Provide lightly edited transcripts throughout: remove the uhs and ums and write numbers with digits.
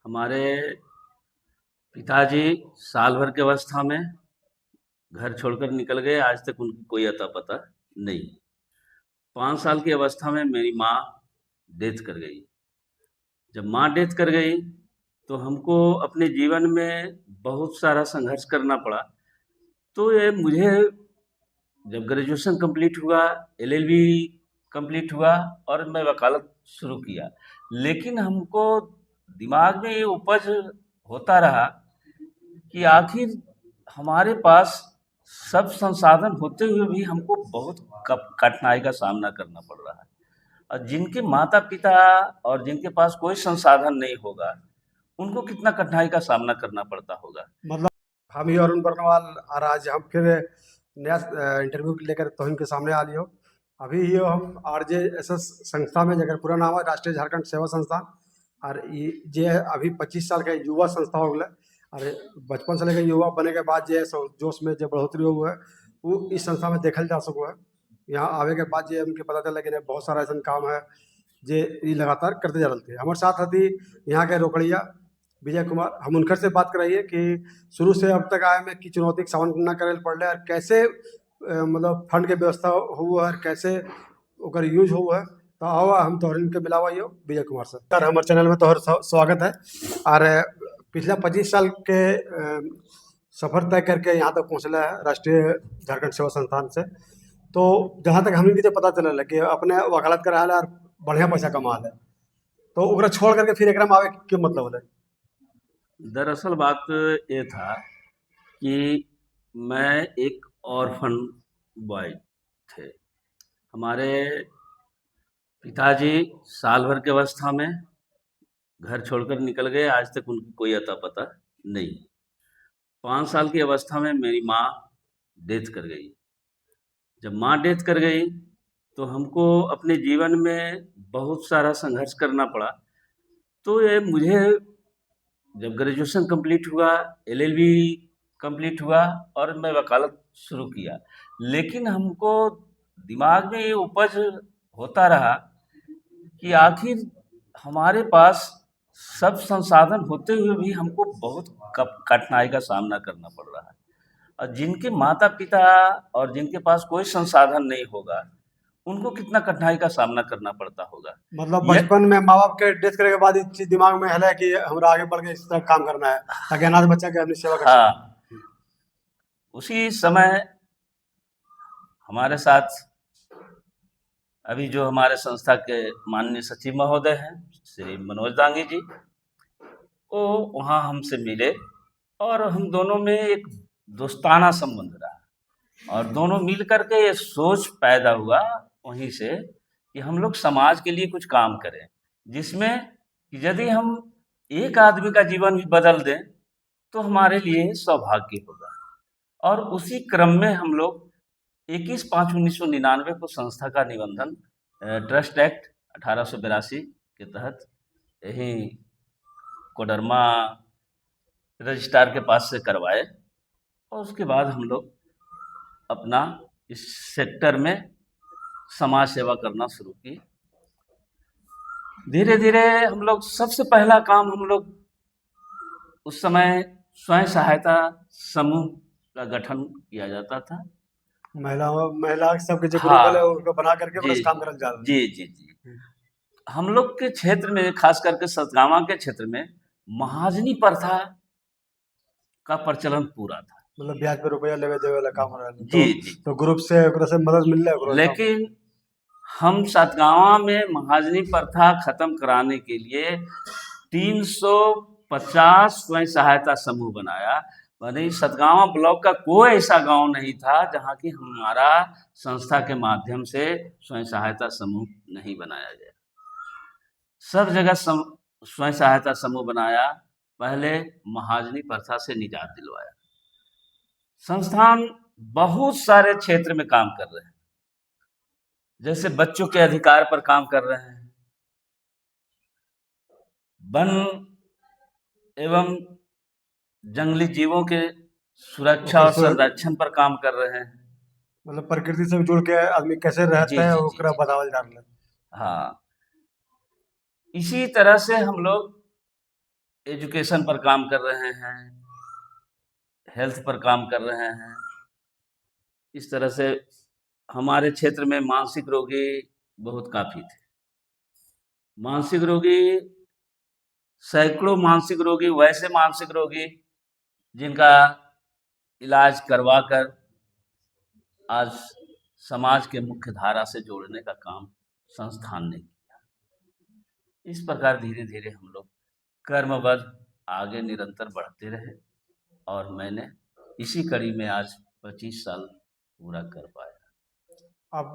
हमारे पिताजी साल भर की अवस्था में घर छोड़कर निकल गए। आज तक उनकी कोई अता पता नहीं। 5 साल की अवस्था में मेरी माँ डेथ कर गई। जब माँ डेथ कर गई तो हमको अपने जीवन में बहुत सारा संघर्ष करना पड़ा। तो ये मुझे जब ग्रेजुएशन कंप्लीट हुआ, एलएलबी कंप्लीट हुआ और मैं वकालत शुरू किया। लेकिन हमको दिमाग में ये उपज होता रहा कि आखिर हमारे पास सब संसाधन होते हुए भी हमको बहुत कठिनाई का सामना करना पड़ रहा है। और जिनके माता पिता और जिनके पास कोई संसाधन नहीं होगा, उनको कितना कठिनाई का सामना करना पड़ता होगा। मतलब हम ही अरुण बर्नवाल और आज हम फिर नया इंटरव्यू लेकर तुम के सामने आ लियो। अभी ही हम RJSS संस्था में, जगह पूरा नाम है राष्ट्रीय झारखंड सेवा संस्थान। और ये अभी 25 साल का युवा संस्था हो गया। और बचपन से लेकर युवा बने के बाद जो जोश में जो बढ़ोतरी हुआ है वो इस संस्था में देखल जा सको है। यहाँ आवे के बाद जो हमके पता चला कि बहुत सारा ऐसा काम है जे लगातार करते जा रहे थे। हमारे साथ हती यहाँ के रोकड़िया विजय कुमार। हम उनकर से बात कराइए कि शुरू से अब तक आए में की चुनौती के सामना करे पड़े और कैसे मतलब फंड के व्यवस्था हुआ है, कैसे ओकर यूज हुआ है। तो आओ हम तोहर इनके मिलावा विजय कुमार से। सर हमारे चैनल में तोहर स्वागत है। और पिछला 25 साल के सफर तय करके यहाँ तक पहुँचला है राष्ट्रीय झारखंड सेवा संस्थान से। तो जहाँ तक हमें भी पता चल कि अपने वकालत करा है और बढ़िया पैसा कमा है, तो ओकरा छोड़ करके फिर एकरा में आवे के मतलब है। दरअसल बात ये था कि मैं एक ऑर्फन बॉय थे। हमारे पिताजी साल भर की अवस्था में घर छोड़कर निकल गए। आज तक उनकी कोई अता पता नहीं। 5 साल की अवस्था में मेरी माँ डेथ कर गई। जब माँ डेथ कर गई तो हमको अपने जीवन में बहुत सारा संघर्ष करना पड़ा। तो ये मुझे जब ग्रेजुएशन कंप्लीट हुआ, एलएलबी कंप्लीट हुआ और मैं वकालत शुरू किया। लेकिन हमको दिमाग में ये उपज होता रहा कि आखिर हमारे पास सब संसाधन होते हुए भी हमको बहुत कठिनाई का सामना करना पड़ रहा है। और जिनके माता पिता और जिनके पास कोई संसाधन नहीं होगा, उनको कितना कठिनाई का सामना करना पड़ता होगा। मतलब ये बचपन में माँ बाप के डेथ करे के बाद इस चीज दिमाग में है कि हमरा आगे बढ़ के इस तरह काम करना है ताकि अनाथ बच्चा के अपनी सेवा कर सके। हाँ, उसी समय हमारे साथ अभी जो हमारे संस्था के माननीय सचिव महोदय हैं, श्री मनोज दांगी जी, वो वहाँ हमसे मिले और हम दोनों में एक दोस्ताना संबंध रहा। और दोनों मिल करके ये सोच पैदा हुआ वहीं से कि हम लोग समाज के लिए कुछ काम करें, जिसमें कि यदि हम एक आदमी का जीवन भी बदल दें तो हमारे लिए सौभाग्य होगा। और उसी क्रम में हम लोग 21/5/1999 को संस्था का निबंधन ट्रस्ट एक्ट 1882 के तहत यही कोडरमा रजिस्ट्रार के पास से करवाए। और उसके बाद हम लोग अपना इस सेक्टर में समाज सेवा करना शुरू की। धीरे धीरे हम लोग सबसे पहला काम हम लोग उस समय स्वयं सहायता समूह का गठन किया जाता था। महिला महिला सबके जो ग्रुप वाले हाँ, उनको बना करके जी बस काम करल जा रहा है। जी जी जी। हम लोग के क्षेत्र में, खास करके सतगावा के क्षेत्र में, महाजनी प्रथा का प्रचलन पूरा था। मतलब ब्याज पे रुपया लेवे देवे वाला काम हो रहा है। जी जी। तो ग्रुप से ओकरा से मदद मिल रहा है। लेकिन हम सतगावा में महाजनी प्रथा खत्म कराने के लिए 350 स्वयं सहायता समूह बनाया। माने सतगावा ब्लॉक का कोई ऐसा गांव नहीं था जहां की हमारा संस्था के माध्यम से स्वयं सहायता समूह नहीं बनाया गया। सब जगह स्वयं सहायता समूह बनाया। पहले महाजनी प्रथा से निजात दिलवाया। संस्थान बहुत सारे क्षेत्र में काम कर रहे हैं, जैसे बच्चों के अधिकार पर काम कर रहे हैं, वन एवं जंगली जीवों के सुरक्षा और संरक्षण पर काम कर रहे हैं। मतलब प्रकृति से जुड़ के आदमी कैसे रहते जी हैं जी जी ओकरा जी। बतावल जा रहा है। हाँ, इसी तरह से हम लोग एजुकेशन पर काम कर रहे हैं, हेल्थ पर काम कर रहे हैं। इस तरह से हमारे क्षेत्र में मानसिक रोगी बहुत काफ़ी थे। मानसिक रोगी, सैकड़ों मानसिक रोगी, वैसे मानसिक रोगी जिनका इलाज करवा कर आज समाज के मुख्य धारा से जोड़ने का काम संस्थान ने किया। इस प्रकार धीरे-धीरे हम लोग कर्मबद्ध आगे निरंतर बढ़ते रहे और मैंने इसी कड़ी में आज 25 साल पूरा कर पाया। अब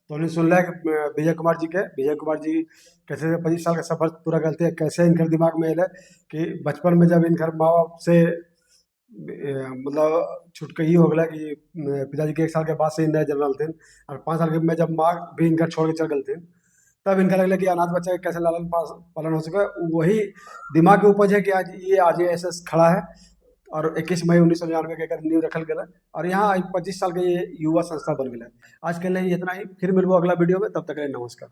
तोने सुन लिया कि विजय कुमार जी कैसे 25 साल का सफर पूरा करते हैं, कैसे इनके दिमाग में आइले कि बचपन में जब इनकर माँ बाप से मतलब छुटकही हो गया कि पिताजी के 1 साल के बाद से नए जन्म थे और 5 साल के में जब माँ भी इनका छोड़ के चल गए थे, तब इनका लगला कि अनाथ बच्चा के कैसे लालन पालन हो सके। वही दिमाग के उपज है कि आज ये आरजेएसएस खड़ा है और 21 मई 1999 के एकर नींव रखल गया और यहाँ आज 25 साल के ये युवा संस्था बन गया। आज के लिए इतना ही, फिर मिलबो अगला वीडियो में, तब तक के लिए नमस्कार।